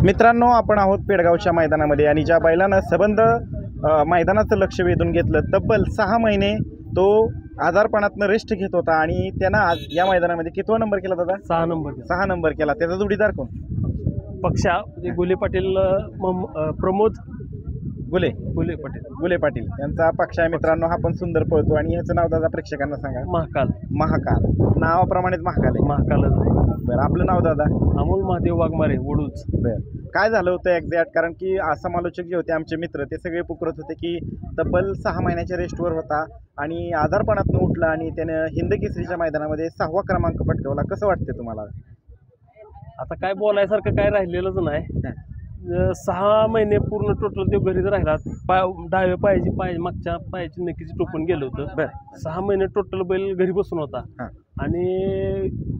मित्रांनो, आपण आहोत पेडगावच्या मैदानामध्ये आणि ज्या बैलानं सबंध मैदानाचं लक्ष वेधून घेतलं, तब्बल 6 महिने तो आजारपणातनं रेस्ट घेत होता आणि त्यानं आज या मैदानामध्ये कितवा नंबर केला दादा? 6 नंबर केला. त्याचा जोडीदार कोण? पक्षा म्हणजे गुले पाटील, प्रमोद गुले पाटील यांचा पक्ष आहे. मित्रांनो, हा पण सुंदर पळतो आणि याचं नाव दादा प्रेक्षकांना सांगा. महाकाल नावाप्रमाणेच महाकाल आहे. महाकालच आहे. बरं, आपलं नाव दादा? अमोल महादेव वाघमारे, वडूच. बरं, काय झालं होतं एक्झॅक्ट? कारण की समालोचक जे होते आमचे मित्र, ते सगळे पुकारत होते की तब्बल 6 महिन्याच्या रेस्टवर होता आणि आजारपणातून उठला आणि त्यानं हिंद केसरीच्या मैदानामध्ये 6वा क्रमांक पटकावला. कसं वाटतं तुम्हाला? आता काय बोलायसारखं काय राहिलेलंच नाही. 6 महिने पूर्ण टोटल ते घरीच राहिला. डाव्या पायाची मागच्या पायाची नक्कीच टोपून गेलं होतं. 6 महिने टोटल बैल घरी बसून होता. आणि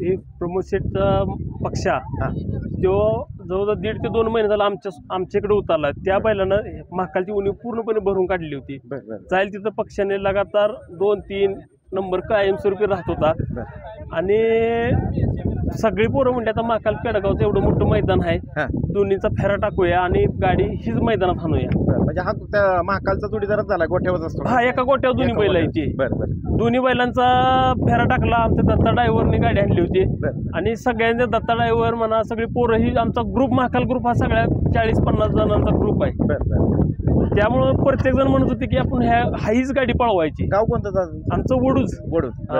हे प्रमोद शेठचा पक्षा तो जवळजवळ 1.5 ते 2 महिने झाला आमच्याकडे उतरला. त्या बैलानं महाकालची उणीव पूर्णपणे भरून काढली होती. जाईल तिथं पक्षाने लगातार 2-3 नंबर कायमस्वरूपी राहत होता. आणि सगळी पोरं म्हणते आता महाकाल पेडगावचं एवढं मोठं मैदान आहे, दोन्हीचा फेरा टाकूया आणि गाडी हीच मैदानात आणूया. म्हणजे हा महाकालचा जोडीदारच झाला, गोठ्यावर असतो. हा, एका गोठ्यावर दोन्ही बैल यायची. दोन्ही बैलांचा फेरा टाकला. आमच्या दत्ता ड्रायव्हरने गाडी आणली होती आणि सगळ्यांचे दत्ता ड्रायव्हर म्हणा, सगळी पोरं ही आमचा ग्रुप, महाकाल ग्रुप हा सगळ्या 40-50 जणांचा ग्रुप आहे. त्यामुळं प्रत्येक जण म्हणत होते की आपण हीच गाडी पळवायची. गाव कोणतं? आमचं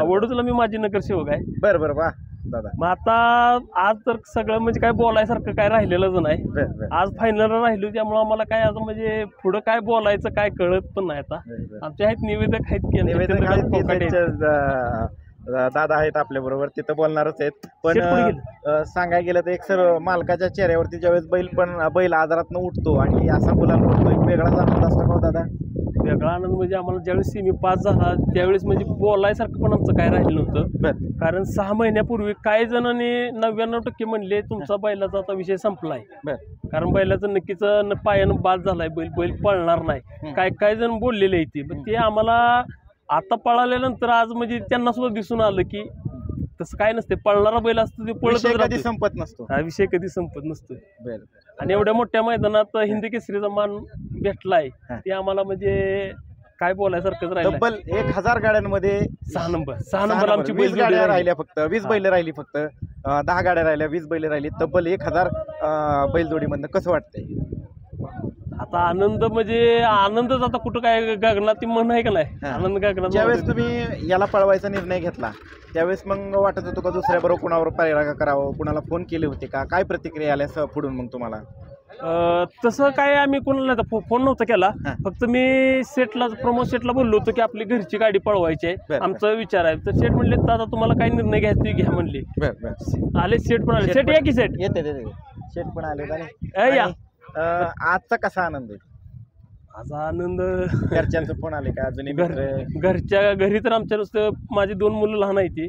वडूजला मी माझी नगरसेवक आहे. बरं वा दादा. मग आता आज तर सगळं म्हणजे काय बोलायसारखं काय राहिलेलंच नाही. आज फायनल राहिलो, त्यामुळे आम्हाला काय आज म्हणजे पुढं काय बोलायचं काय कळत पण नाही. आता आमच्या आहेत निवेदक आहेत, दादा आहेत आपल्या बरोबर, तिथं बोलणारच आहेत. पण सांगायला गेलं तर एक सर मालकाच्या चेहऱ्यावरती ज्यावेळेस बैल आजारातनं उठतो आणि असा बोलायला उठतो, एक वेगळाच आनंद असतो का दादा? वेगळा आनंद म्हणजे आम्हाला ज्यावेळेस सेमी पास झाला त्यावेळेस म्हणजे बोलायसारखं पण आमचं काय राहिलं नव्हतं. कारण 6 महिन्यापूर्वी काही जणांनी 99% म्हणले तुमचा बैलाचा आता विषय संपलाय, कारण बैलाचं नक्कीच पायानं बाद झालाय, बैल पळणार नाही. काय जण बोललेले आहेत. पण ते आम्हाला आता पळाल्यानंतर आज म्हणजे त्यांना सुद्धा दिसून आलं की तसं काय नसते. पळणारा बैल असतो ते पळत कधी संपत नसतो. हा विषय कधी संपत नसतो. आणि एवढ्या मोठ्या मैदानात हिंद केसरीचा मान भेटलाय ते आम्हाला म्हणजे काय बोलायसारखंच राहिलं. तब्बल 1000 गाड्यांमध्ये 6 नंबर आमची 20 गाड्या राहिल्या, फक्त 20 बैल राहिली, फक्त 10 गाड्या राहिल्या, 20 बैल राहिली, तब्बल 1000 बैलजोडीमधनं कसं वाटतंय? आता आनंद म्हणजे आनंदच आता कुठं काय गगनात म्हण आहे का नाही, आनंद गगनात. ज्यावेळेस तुम्ही याला पळवायचा निर्णय घेतला त्यावेळेस मग वाटत होतं का दुसऱ्या बरोबर कुणावर पायरा करावं, कुणाला फोन केले होते का? काय प्रतिक्रिया आल्या पुढून मग तुम्हाला? तसं काय आम्ही कोणाला फोन नव्हता केला. फक्त मी प्रमोद शेठला बोललो होतो की आपली घरची गाडी पळवायची आहे, आमचा विचार आहे. तर शेठ म्हणले दादा तुम्हाला काय निर्णय घ्यायचा घ्या म्हणले. आले शेठ पण आले. शेठ या की शेठ येते शेठ पण आले. या आजचा कसा आनंद आहे? आज आनंद घरच्यांचा फोन आले का? अजून घरच्या घरी तर आमच्या नुसतं माझी 2 मुलं लहान आहे ती.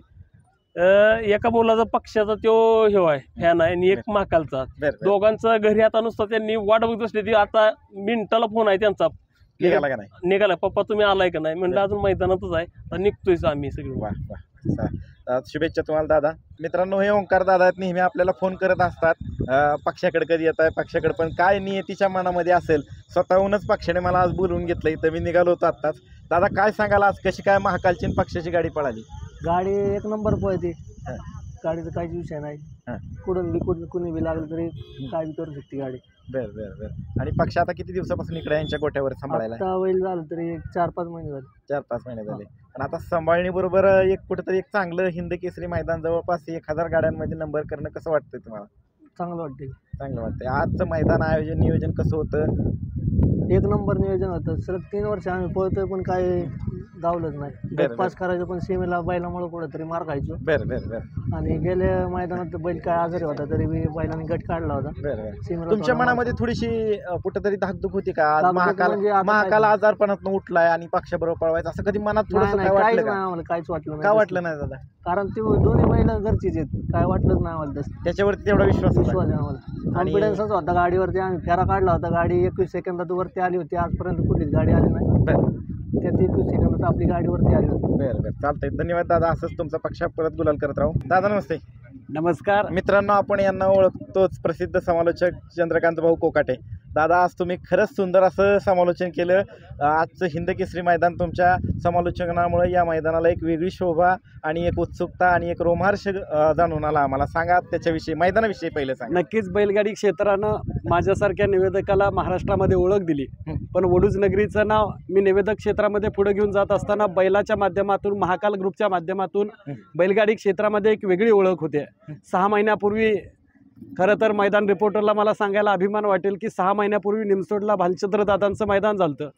एका मुलाचा पक्षाचा तो हे आहे फॅन आहे आणि एक महाकालचा. दोघांचा घरी आता नुसतं त्यांनी वाट बघत बसली ती. आता मिनिटाला फोन आहे त्यांचा, निघाला पप्पा तुम्ही आलाय का नाही? म्हणलं अजून मैदानातच आहे, आता निघतोयच आम्ही सगळे. शुभेच्छा तुम्हाला दादा. मित्रांनो, हे ओंकार दादा आहेत, नेहमी आपल्याला फोन करत असतात. पक्षाकडे कधी येत आहे, पक्षाकडे. पण काय नियतीच्या मनामध्ये असेल, स्वतःहूनच पक्षाने मला आज बोलवून घेतलं. इथं मी निघालो होतो आत्ताच. दादा काय सांगाल, आज कशी काय महाकालची पक्षाची गाडी पळाली? गाडी 1 नंबर पळते, गाडीचा काहीच विषय नाही. कुणी बी लागलं तरी काय बी करू शकते गाडी. बरं. आणि पक्ष आता किती दिवसापासून इकडे यांच्या गोठ्यावर सांभाळायला? आता वैल झालं तरी 4-5 महिने झाले. 4-5 महिने झाले. पण आता सांभाळणी बरोबर कुठेतरी एक चांगलं हिंद केसरी मैदान जवळपास 1000 गाड्यांमध्ये नंबर करणं कसं वाटतंय तुम्हाला? चांगलं वाटतंय. आजचं मैदान नियोजन कसं होतं? 1 नंबर नियोजन होतं. सलग 3 वर्ष आम्ही पळतोय पण काय गावलंच नाही. पास करायचं पण सीमेला बैलामुळे कुठेतरी मार खायचो. आणि गेल्या मैदानात बैल काय आजारी होता तरी बैलाने गट काढला होता. तुमच्या मनामध्ये थोडीशी कुठेतरी धाकधूक होती का? महाकाल आजारपणात उठलाय आणि पक्षाबरोबर पळवायचं असं कधी मनात थोडंसं काय वाटलं का? आम्हाला काहीच वाटलं नाही. का वाटलं नाही दादा? कारण ते दोन्ही बैल घरचीच आहेत, काय वाटलंच नाही आम्हाला तसं. त्याच्यावरती तेवढा विश्वास आहे आम्हाला. कॉन्फिडन्सच होता गाडीवरती. आम्ही फेरा काढला होता, गाडी 21 सेकंदात वरती आली होती. आजपर्यंत कुठलीच गाडी आली नाही. त्यात 21 सेकंदात आपली गाडीवरती आली होती. चालतंय. धन्यवाद दादा. असंच तुमचा पक्ष परत गुलाल करत राहू. दादा नमस्ते. नमस्कार मित्रांनो, आपण यांना ओळखतोच, प्रसिद्ध समालोचक चंद्रकांत भाऊ कोकाटे. दादा, आज तुम्ही खरंच सुंदर असं समालोचन केलं. आजचं हिंद केसरी मैदान तुमच्या समालोचनामुळे या मैदानाला एक वेगळी शोभा आणि एक उत्सुकता आणि एक रोमहर्ष जाणून आला आम्हाला. सांगा त्याच्याविषयी, मैदानाविषयी पहिले सांगा. नक्कीच बैलगाडी क्षेत्रानं माझ्यासारख्या निवेदकाला महाराष्ट्रामध्ये ओळख दिली, पण वडूज नगरीचं नाव मी निवेदक क्षेत्रामध्ये पुढे घेऊन जात असताना बैलाच्या माध्यमातून, महाकाल ग्रुपच्या माध्यमातून बैलगाडी क्षेत्रामध्ये एक वेगळी ओळख होते. 6 महिन्यापूर्वी, खरं तर मैदान रिपोर्टरला मला सांगायला अभिमान वाटेल की 6 महिन्यापूर्वी निमसोडला भालचंद्र दादांचं मैदान झालं.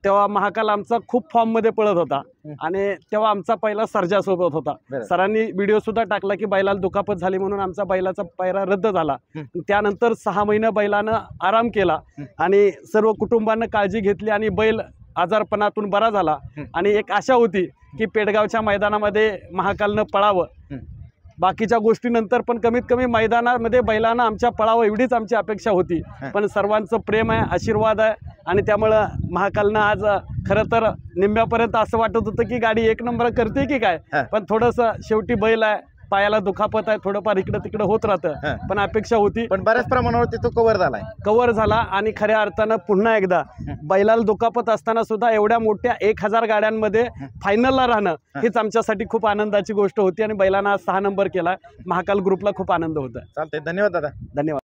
तेव्हा महाकाल आमचा खूप फॉर्ममध्ये पळत होता आणि तेव्हा आमचा पहिला सर्जासोबत होता. सरांनी व्हिडिओ सुद्धा टाकला की बैलाला दुखापत झाली म्हणून आमचा बैलाचा पायरा रद्द झाला. त्यानंतर 6 महिने बैलानं आराम केला आणि सर्व कुटुंबानं काळजी घेतली आणि बैल आजारपणातून बरा झाला. आणि एक आशा होती की पेडगावच्या मैदानामध्ये महाकालनं पळावं. बाकीच्या गोष्टीनंतर पण कमीत कमी मैदानामध्ये बैलांना आमच्या पळावं एवढीच आमची अपेक्षा होती. पण सर्वांचं प्रेम आहे, आशीर्वाद आहे आणि त्यामुळं महाकालनं आज खरं तर निम्म्यापर्यंत असं वाटत होतं की गाडी 1 नंबर करते की काय. पण थोडंसं शेवटी बैल आहे, पायाला दुखापत आहे, थोडंफार इकडं तिकडं होत राहतं. पण अपेक्षा होती, पण बऱ्याच प्रमाणावरती तो कव्हर झाला आणि खऱ्या अर्थानं पुन्हा एकदा बैलाला दुखापत असताना सुद्धा एवढ्या मोठ्या 1000 गाड्यांमध्ये फायनलला राहणं हीच आमच्यासाठी खूप आनंदाची गोष्ट होती आणि बैलांना 6 नंबर केला. महाकाल ग्रुपला खूप आनंद होता. चालतंय, धन्यवाद दादा. धन्यवाद.